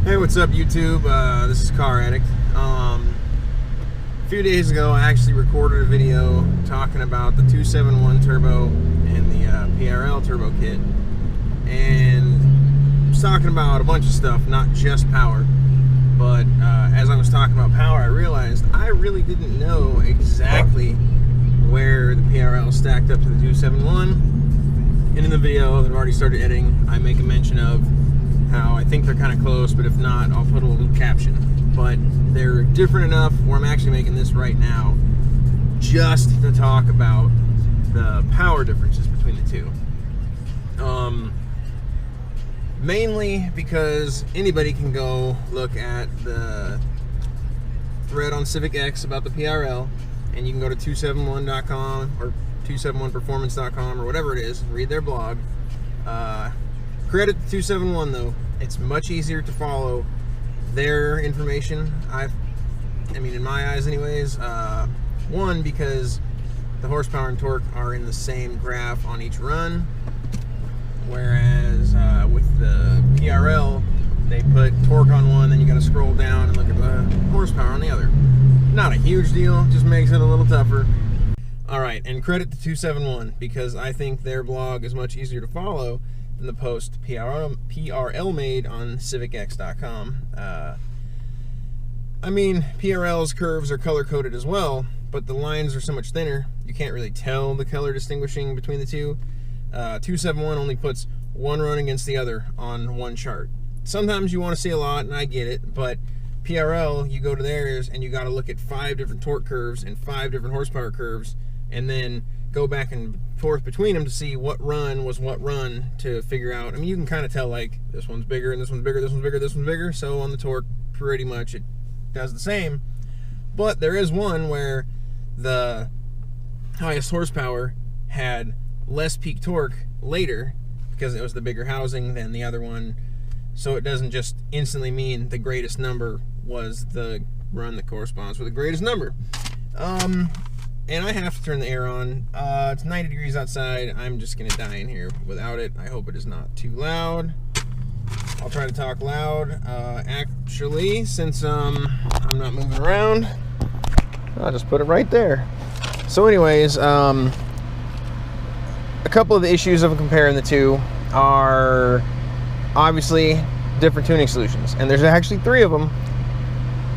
Hey, what's up YouTube? This is Car Addict. A few days ago I actually recorded a video talking about the 271 turbo and the PRL turbo kit, and I was talking about a bunch of stuff, not just power, but as I was talking about power I realized I really didn't know exactly where the PRL stacked up to the 271, and in the video that I've already started editing I make a mention of how I think they're kind of close, but if not, I'll put a little caption. But they're different enough where I'm actually making this right now just to talk about the power differences between the two. Mainly because anybody can go look at the thread on Civic X about the PRL, and you can go to 271.com or 271performance.com or whatever it is and read their blog. Credit to 271 though. It's much easier to follow their information. I mean, in my eyes anyways. One, because the horsepower and torque are in the same graph on each run, whereas with the PRL, they put torque on one, then you got to scroll down and look at the horsepower on the other. Not a huge deal, just makes it a little tougher. Alright, and credit to 271 because I think their blog is much easier to follow than the post PRL made on civicx.com. I mean, PRL's curves are color-coded as well, but the lines are so much thinner, you can't really tell the color distinguishing between the two. 271 only puts one run against the other on one chart. Sometimes you want to see a lot, and I get it, but PRL, you go to theirs, and you got to look at 5 different torque curves and 5 different horsepower curves, and then go back and forth between them to see what run was what run to figure out. I mean, you can kind of tell, like, this one's bigger and this one's bigger, this one's bigger, this one's bigger. So on the torque, pretty much it does the same. But there is one where the highest horsepower had less peak torque later because it was the bigger housing than the other one. So it doesn't just instantly mean the greatest number was the run that corresponds with the greatest number. And I have to turn the air on. It's 90 degrees outside. I'm just gonna die in here without it. I hope it is not too loud. I'll try to talk loud. Actually, since I'm not moving around, I'll just put it right there. So anyways, a couple of the issues of comparing the two are obviously different tuning solutions. And there's actually 3 of them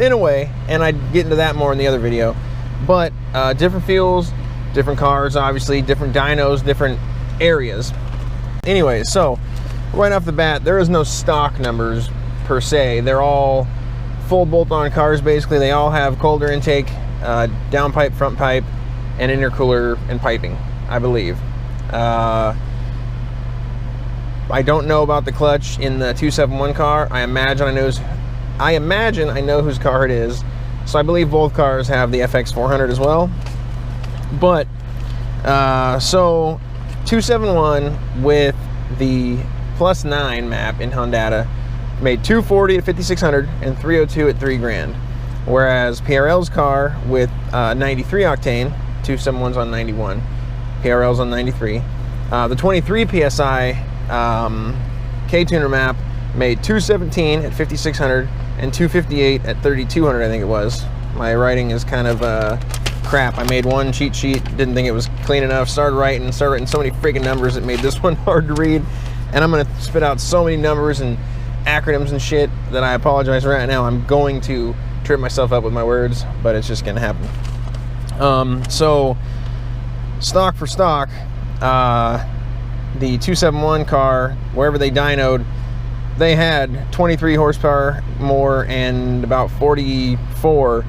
in a way, and I'd get into that more in the other video. But different fuels, different cars, obviously, different dynos, different areas. Anyways, so right off the bat, there is no stock numbers per se. They're all full bolt-on cars, basically. They all have cold air intake, downpipe, front pipe, and intercooler and piping, I believe. I don't know about the clutch in the 271 car. I imagine I know whose car it is. So I believe both cars have the FX 400 as well. But, so 271 with the +9 map in Honda made 240 at 5,600 and 302 at $3,000. Whereas PRL's car with 93 octane, 271's on 91, PRL's on 93. The 23 PSI K-tuner map made 217 at 5,600 and 258 at 3,200, I think it was. My writing is kind of crap. I made one cheat sheet, didn't think it was clean enough, started writing so many freaking numbers, it made this one hard to read. And I'm gonna spit out so many numbers and acronyms and shit that I apologize right now. I'm going to trip myself up with my words, but it's just gonna happen. So, stock for stock, the 271 car, wherever they dynoed, they had 23 horsepower more and about 44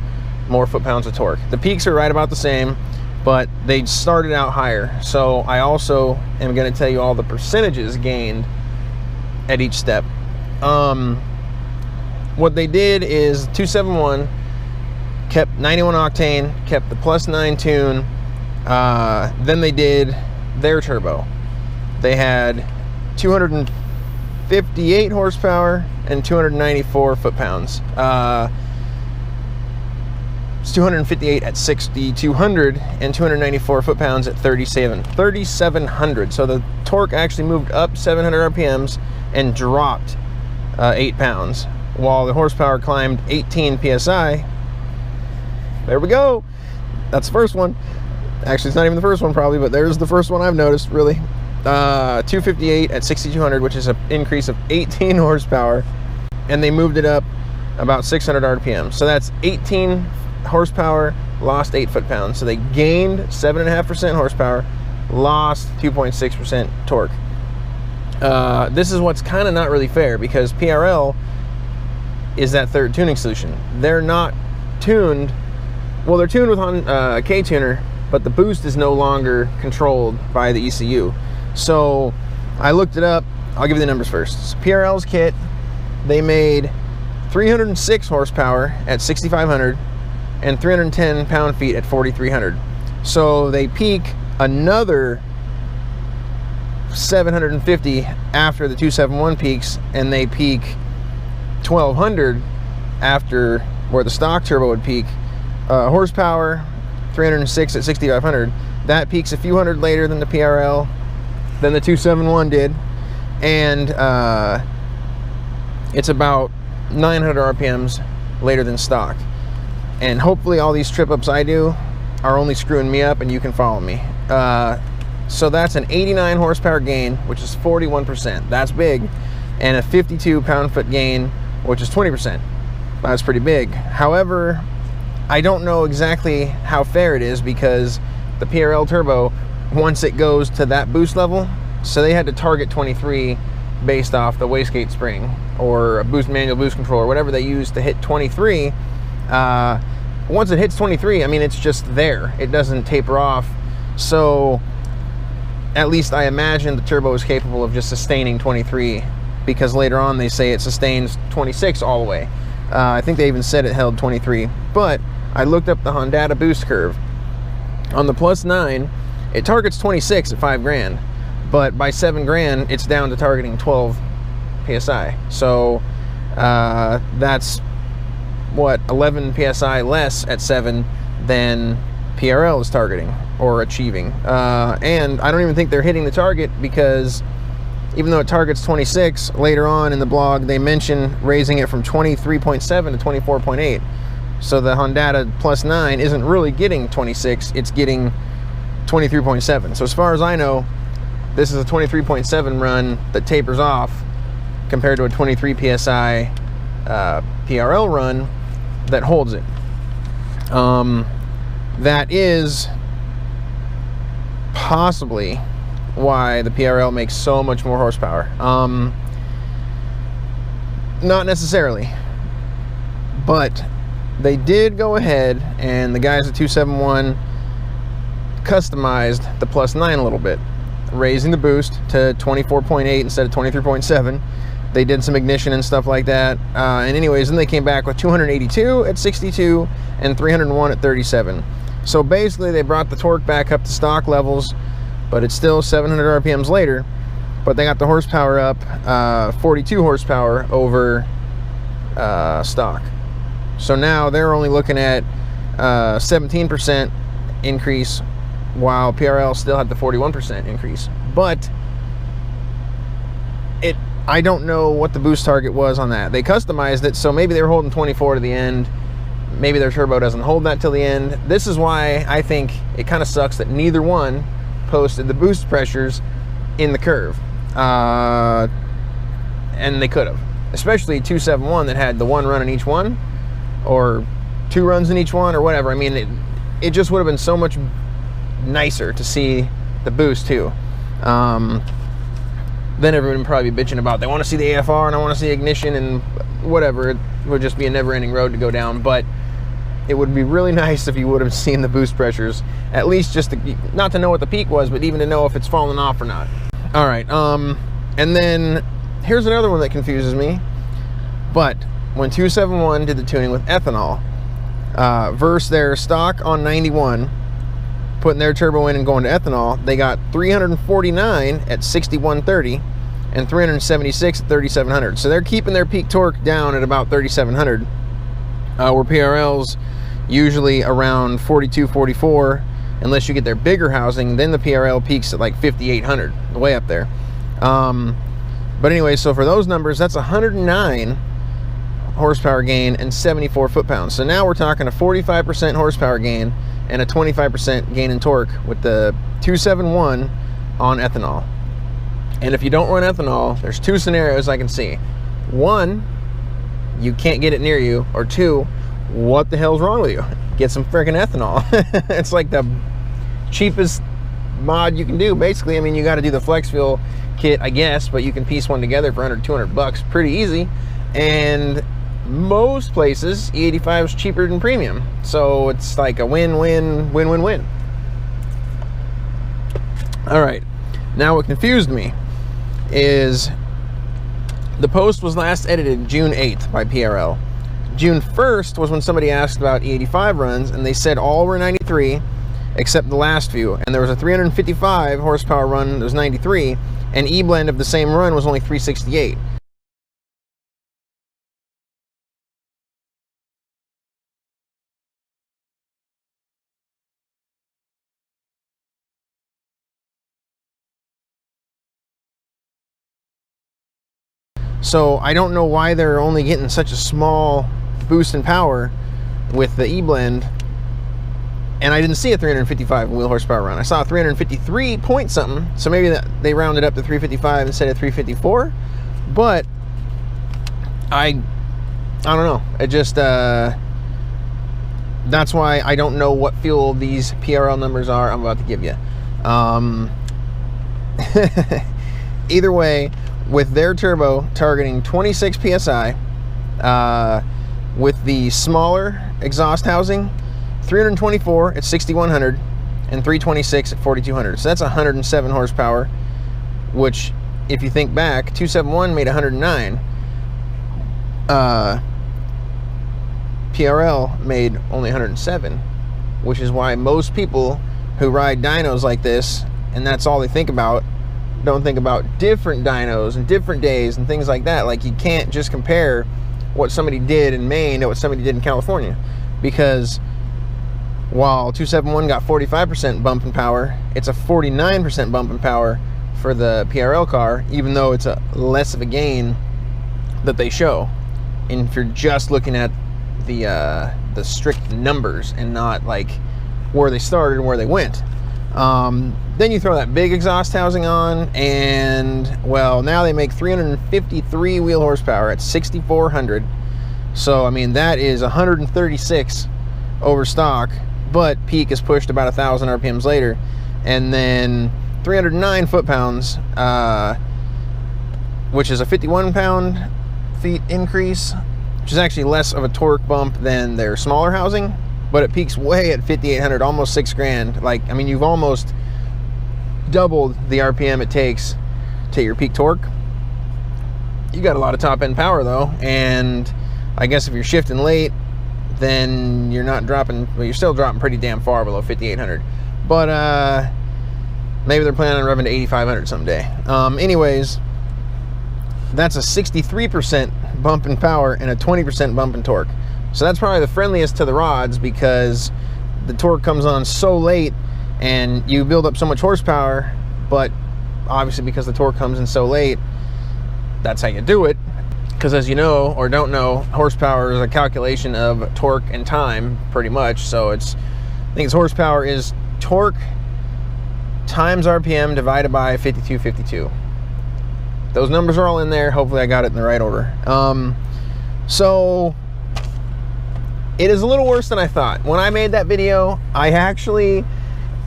more foot-pounds of torque. The peaks are right about the same, but they started out higher. So I also am going to tell you all the percentages gained at each step. What they did is 271 kept 91 octane, kept the +9 tune. Then they did their turbo. They had 258 horsepower and 294 foot-pounds. It's 258 at 6,200 and 294 foot-pounds at 3,700. So the torque actually moved up 700 RPMs and dropped 8 pounds. while the horsepower climbed 18 psi. There we go. That's the first one. Actually, it's not even the first one probably, but there's the first one I've noticed, really. 258 at 6,200, which is an increase of 18 horsepower, and they moved it up about 600 RPM. So that's 18 horsepower, lost 8 foot-pounds. So they gained 7.5% horsepower, lost 2.6% torque. This is what's kind of not really fair, because PRL is that third tuning solution. They're not tuned, well, they're tuned with K-Tuner, but the boost is no longer controlled by the ECU. So I looked it up. I'll give you the numbers first. So PRL's kit, they made 306 horsepower at 6,500 and 310 pound-feet at 4,300. So they peak another 750 after the 271 peaks, and they peak 1,200 after where the stock turbo would peak. Horsepower 306 at 6,500. That peaks a few hundred later than the PRL, than the 271 did, and it's about 900 RPMs later than stock. And hopefully all these trip ups I do are only screwing me up and you can follow me. So that's an 89 horsepower gain, which is 41%. That's big. And a 52 pound-foot gain, which is 20%. That's pretty big. However, I don't know exactly how fair it is, because the PRL turbo, once it goes to that boost level, so they had to target 23 based off the wastegate spring or a manual boost control or whatever they use to hit 23. Once it hits 23, I mean, it's just there. It doesn't taper off. So at least I imagine the turbo is capable of just sustaining 23, because later on they say it sustains 26 all the way. I think they even said it held 23. But I looked up the Honda boost curve. On the Plus 9, it targets 26 at 5 grand. But by 7 grand, it's down to targeting 12 PSI. So that's, what, 11 PSI less at 7 than PRL is targeting or achieving. And I don't even think they're hitting the target, because even though it targets 26, later on in the blog they mention raising it from 23.7 to 24.8. So the Honda Plus 9 isn't really getting 26, it's getting 23.7. So as far as I know, this is a 23.7 run that tapers off compared to a 23 PSI PRL run that holds it. That is possibly why the PRL makes so much more horsepower. Not necessarily, but they did go ahead, and the guys at 271 customized the Plus 9 a little bit, raising the boost to 24.8 instead of 23.7. They did some ignition and stuff like that. And anyways, then they came back with 282 at 62 and 301 at 37. So basically they brought the torque back up to stock levels, but it's still 700 RPMs later. But they got the horsepower up 42 horsepower over stock. So now they're only looking at 17% increase, while PRL still had the 41% increase. But I don't know what the boost target was on that. They customized it, so maybe they were holding 24 to the end. Maybe their turbo doesn't hold that till the end. This is why I think it kind of sucks that neither one posted the boost pressures in the curve. And they could have. Especially 271 that had the one run in each one, or 2 runs in each one, or whatever. I mean, it just would have been so much nicer to see the boost too. Then everyone would probably be bitching about they want to see the AFR and I want to see ignition and whatever. It would just be a never-ending road to go down. But it would be really nice if you would have seen the boost pressures, at least just to, not to know what the peak was, but even to know if it's falling off or not. All right, and then here's another one that confuses me. But when 271 did the tuning with ethanol, versus their stock on 91, putting their turbo in and going to ethanol, they got 349 at 6130 and 376 at 3700. So they're keeping their peak torque down at about 3700, where PRL's usually around 42, 44, unless you get their bigger housing. Then the PRL peaks at like 5800, way up there. But anyway, so for those numbers, that's 109 horsepower gain and 74 foot-pounds. So now we're talking a 45% horsepower gain and a 25% gain in torque with the 271 on ethanol. And if you don't run ethanol, there's two scenarios I can see. One, you can't get it near you, or two, what the hell's wrong with you? Get some freaking ethanol. It's like the cheapest mod you can do, basically. I mean, you got to do the flex fuel kit, I guess, but you can piece one together for under 200 bucks pretty easy. And most places E85 is cheaper than premium, so it's like a win-win-win-win-win. All right, now what confused me is the post was last edited June 8th by PRL. June 1st was when somebody asked about E85 runs, and they said all were 93 except the last few, and there was a 355 horsepower run that was 93, and E-blend of the same run was only 368. So I don't know why they're only getting such a small boost in power with the E-blend. And I didn't see a 355 wheel horsepower run. I saw a 353 point something. So maybe that they rounded up to 355 instead of 354. But I don't know. It just that's why I don't know what fuel these PRL numbers are I'm about to give you. Either way, with their turbo targeting 26 psi, with the smaller exhaust housing, 324 at 6100 and 326 at 4200. So that's 107 horsepower, which, if you think back, 271 made 109. PRL made only 107, which is why most people who ride dynos like this, and that's all they think about, don't think about different dynos and different days and things like that. Like, you can't just compare what somebody did in Maine to what somebody did in California, because while 271 got 45% bump in power, it's a 49% bump in power for the PRL car, even though it's a less of a gain that they show. And if you're just looking at the strict numbers and not like where they started and where they went. Then you throw that big exhaust housing on, and well, now they make 353 wheel horsepower at 6,400. So I mean, that is 136 over stock, but peak is pushed about 1,000 RPMs later. And then 309 foot-pounds, which is a 51 pound-feet increase, which is actually less of a torque bump than their smaller housing, but it peaks way at 5,800, almost 6 grand. Like, I mean, you've almost doubled the RPM it takes to your peak torque. You got a lot of top-end power, though, and I guess if you're shifting late, then you're not dropping, well, you're still dropping pretty damn far below 5,800. But maybe they're planning on revving to 8,500 someday. Anyways, that's a 63% bump in power and a 20% bump in torque. So that's probably the friendliest to the rods, because the torque comes on so late and you build up so much horsepower, but obviously because the torque comes in so late, that's how you do it. Because as you know, or don't know, horsepower is a calculation of torque and time, pretty much. So I think it's horsepower is torque times RPM divided by 5252. Those numbers are all in there. Hopefully I got it in the right order. So it is a little worse than I thought. When I made that video, I actually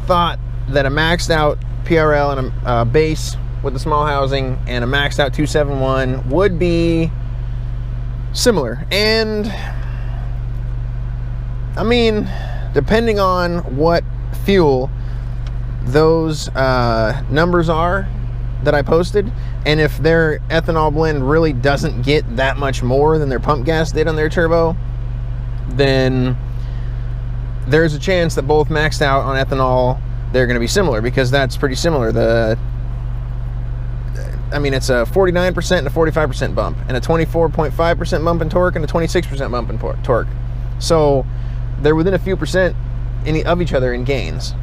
thought that a maxed out PRL and a base with the small housing and a maxed out 271 would be similar. And I mean, depending on what fuel those numbers are that I posted, and if their ethanol blend really doesn't get that much more than their pump gas did on their turbo, then there's a chance that both maxed out on ethanol, they're going to be similar, because that's pretty similar. I mean, it's a 49% and a 45% bump, and a 24.5% bump in torque, and a 26% bump in torque. So they're within a few percent of each other in gains.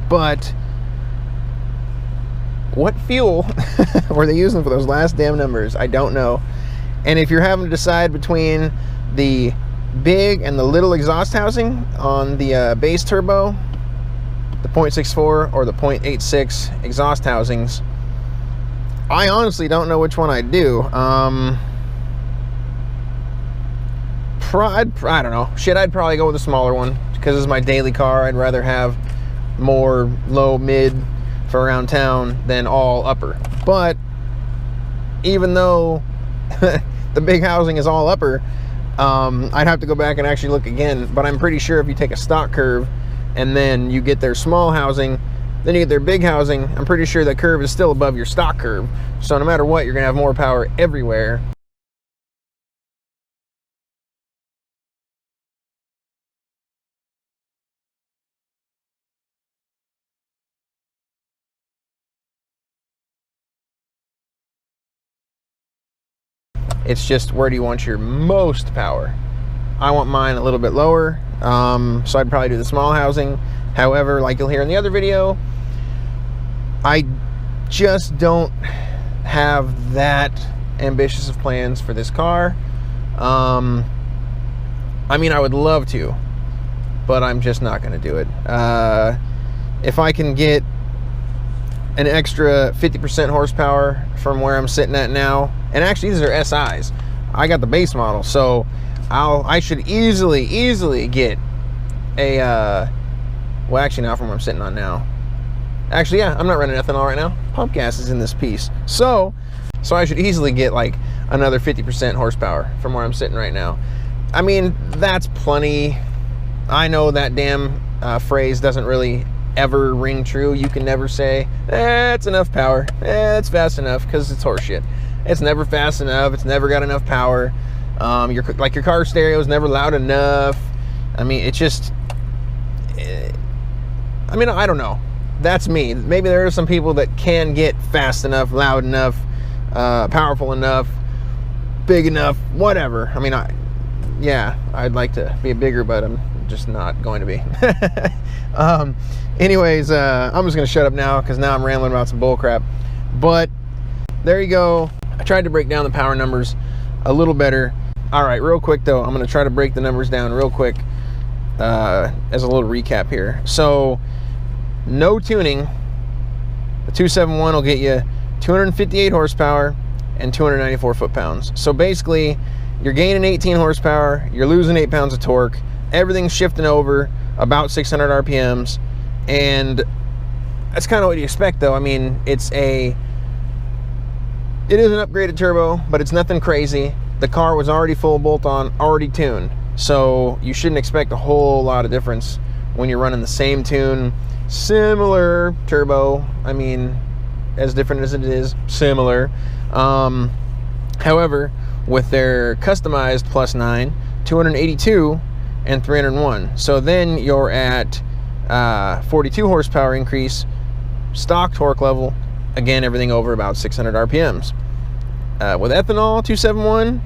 But what fuel were they using for those last damn numbers? I don't know. And if you're having to decide between the big and the little exhaust housing on the base turbo, the 0.64 or the 0.86 exhaust housings, I honestly don't know which one I'd do. I don't know. Shit, I'd probably go with a smaller one because it's my daily car. I'd rather have more low, mid for around town than all upper. But even though the big housing is all upper, I'd have to go back and actually look again. But I'm pretty sure if you take a stock curve and then you get their small housing, then you get their big housing, I'm pretty sure that curve is still above your stock curve. So no matter what, you're gonna have more power everywhere. It's just, where do you want your most power? I want mine a little bit lower, so I'd probably do the small housing. However, like you'll hear in the other video, I just don't have that ambitious of plans for this car. I mean, I would love to, but I'm just not going to do it. If I can get an extra 50% horsepower from where I'm sitting at now, and actually these are SIs, I got the base model, so I should easily get a well, actually not from where I'm sitting on now. Actually, yeah, I'm not running ethanol right now. Pump gas is in this piece, so I should easily get like another 50% horsepower from where I'm sitting right now. I mean, that's plenty. I know that damn phrase doesn't really ever ring true. You can never say, it's enough power, it's fast enough, because it's horseshit. It's never fast enough, it's never got enough power. Your car stereo is never loud enough. I mean, it's just, I mean, I don't know. That's me. Maybe there are some people that can get fast enough, loud enough, powerful enough, big enough, whatever. I mean, yeah, I'd like to be bigger, but I'm just not going to be. Anyways, I'm just gonna shut up now because now I'm rambling about some bull crap. But there you go. I tried to break down the power numbers a little better. All right, real quick though, I'm gonna try to break the numbers down real quick as a little recap here. So no tuning, the 271 will get you 258 horsepower and 294 foot-pounds. So basically, you're gaining 18 horsepower, you're losing 8 pounds of torque, everything's shifting over about 600 RPMs, and that's kind of what you expect though. I mean, it is an upgraded turbo, but it's nothing crazy. The car was already full bolt-on, already tuned, so you shouldn't expect a whole lot of difference when you're running the same tune, similar turbo. I mean, as different as it is, similar. However, with their customized +9, 282 and 301, so then you're at 42 horsepower increase, stock torque level, again everything over about 600 RPMs. With ethanol 271,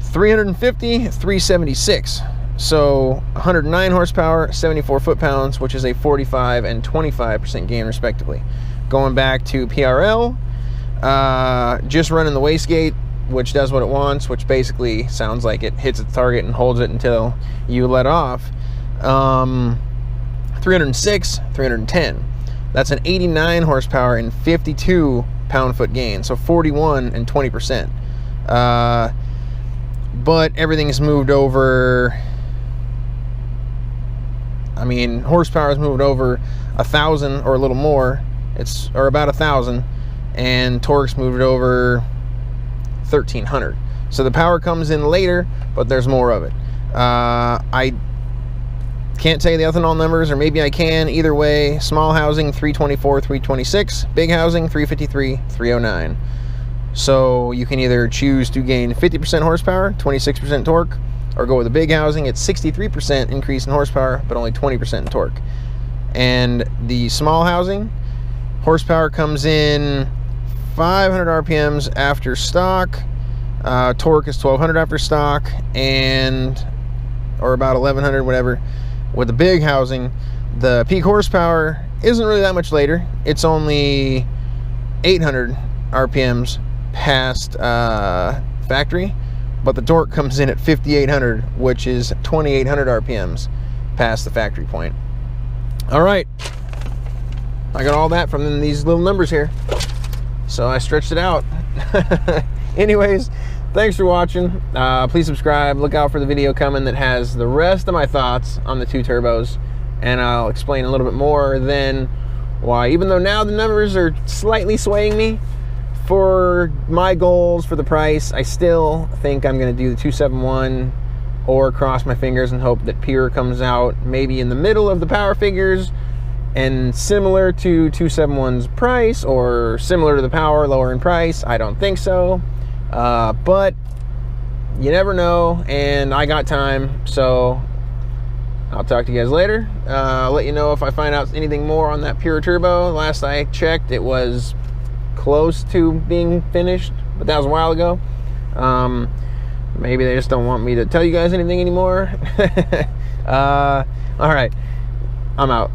350, 376, so 109 horsepower, 74 foot-pounds, which is a 45 and 25% gain respectively. Going back to PRL, just running the wastegate, which does what it wants, which basically sounds like it hits its target and holds it until you let off. 306, 310. That's an 89 horsepower and 52 pound-foot gain, so 41 and 20%. But everything's moved over. I mean, horsepower has moved over 1,000 or a little more. Or about 1,000, and torque's moved over 1,300. So the power comes in later, but there's more of it. I can't tell you the ethanol numbers, or maybe I can. Either way, small housing 324, 326, big housing 353, 309. So you can either choose to gain 50% horsepower, 26% torque, or go with the big housing. It's 63% increase in horsepower, but only 20% in torque. And the small housing, horsepower comes in 500 RPMs after stock, torque is 1200 after stock, or about 1100, whatever. With the big housing, the peak horsepower isn't really that much later. It's only 800 RPMs past factory, but the torque comes in at 5,800, which is 2,800 RPMs past the factory point. All right, I got all that from these little numbers here, so I stretched it out. Anyways, thanks for watching. Please subscribe. Look out for the video coming that has the rest of my thoughts on the two turbos, and I'll explain a little bit more then why, even though now the numbers are slightly swaying me for my goals for the price, I still think I'm going to do the 271, or cross my fingers and hope that Pure comes out maybe in the middle of the power figures and similar to 271's price, or similar to the Power, lower in price. I don't think so, but you never know, and I got time, so I'll talk to you guys later. I'll let you know if I find out anything more on that Pure Turbo. Last I checked, it was close to being finished, but that was a while ago. Maybe they just don't want me to tell you guys anything anymore. All right, I'm out.